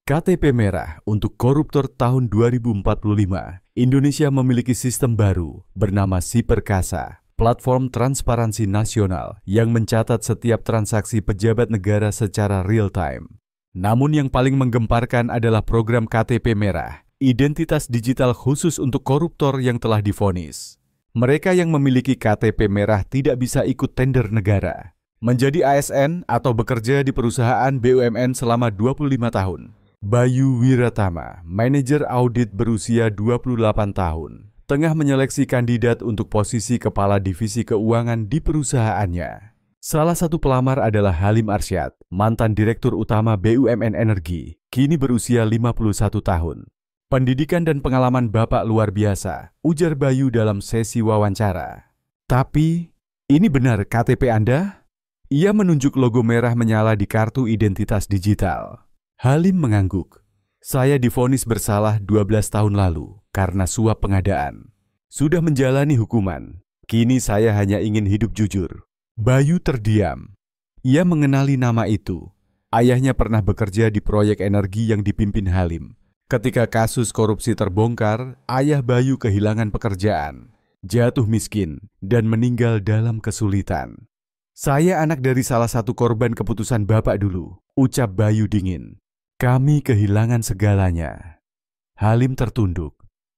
KTP merah untuk koruptor tahun 2045, Indonesia memiliki sistem baru bernama Siperkasa, platform transparansi nasional yang mencatat setiap transaksi pejabat negara secara real-time. Namun yang paling menggemparkan adalah program KTP merah, identitas digital khusus untuk koruptor yang telah divonis. Mereka yang memiliki KTP merah tidak bisa ikut tender negara, menjadi ASN atau bekerja di perusahaan BUMN selama 25 tahun. Bayu Wiratama, manajer audit berusia 28 tahun, tengah menyeleksi kandidat untuk posisi kepala divisi keuangan di perusahaannya. Salah satu pelamar adalah Halim Arsyad, mantan direktur utama BUMN Energi, kini berusia 51 tahun. Pendidikan dan pengalaman Bapak luar biasa, ujar Bayu dalam sesi wawancara. Tapi, ini benar KTP Anda? Ia menunjuk logo merah menyala di kartu identitas digital. Halim mengangguk. Saya divonis bersalah 12 tahun lalu karena suap pengadaan. Sudah menjalani hukuman. Kini saya hanya ingin hidup jujur. Bayu terdiam. Ia mengenali nama itu. Ayahnya pernah bekerja di proyek energi yang dipimpin Halim. Ketika kasus korupsi terbongkar, ayah Bayu kehilangan pekerjaan, jatuh miskin, dan meninggal dalam kesulitan. Saya anak dari salah satu korban keputusan Bapak dulu, ucap Bayu dingin. Kami kehilangan segalanya. Halim tertunduk.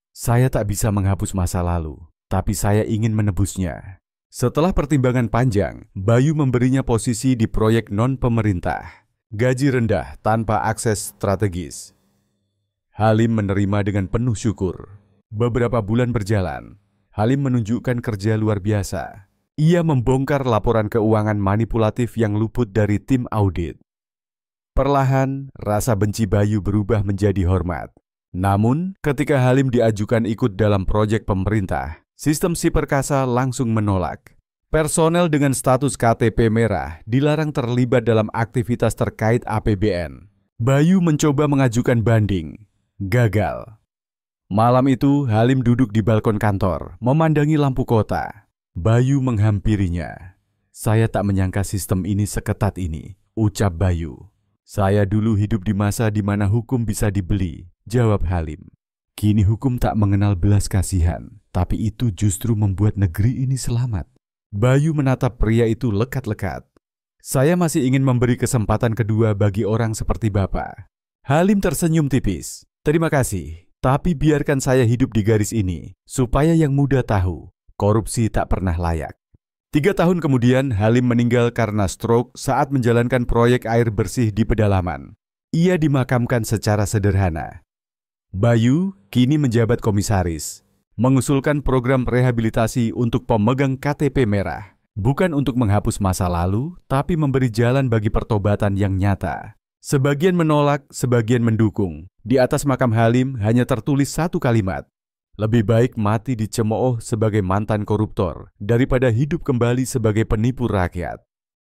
Saya tak bisa menghapus masa lalu, tapi saya ingin menebusnya. Setelah pertimbangan panjang, Bayu memberinya posisi di proyek non-pemerintah. Gaji rendah tanpa akses strategis. Halim menerima dengan penuh syukur. Beberapa bulan berjalan, Halim menunjukkan kerja luar biasa. Ia membongkar laporan keuangan manipulatif yang luput dari tim audit. Perlahan, rasa benci Bayu berubah menjadi hormat. Namun, ketika Halim diajukan ikut dalam proyek pemerintah, sistem Siperkasa langsung menolak. Personel dengan status KTP merah dilarang terlibat dalam aktivitas terkait APBN. Bayu mencoba mengajukan banding. Gagal. Malam itu, Halim duduk di balkon kantor, memandangi lampu kota. Bayu menghampirinya. Saya tak menyangka sistem ini seketat ini, ucap Bayu. Saya dulu hidup di masa di mana hukum bisa dibeli, jawab Halim. Kini hukum tak mengenal belas kasihan, tapi itu justru membuat negeri ini selamat. Bayu menatap pria itu lekat-lekat. Saya masih ingin memberi kesempatan kedua bagi orang seperti Bapak. Halim tersenyum tipis. Terima kasih, tapi biarkan saya hidup di garis ini, supaya yang muda tahu, korupsi tak pernah layak. 3 tahun kemudian, Halim meninggal karena stroke saat menjalankan proyek air bersih di pedalaman. Ia dimakamkan secara sederhana. Bayu kini menjabat komisaris, mengusulkan program rehabilitasi untuk pemegang KTP merah, bukan untuk menghapus masa lalu, tapi memberi jalan bagi pertobatan yang nyata. Sebagian menolak, sebagian mendukung. Di atas makam Halim hanya tertulis satu kalimat. Lebih baik mati dicemooh sebagai mantan koruptor daripada hidup kembali sebagai penipu rakyat.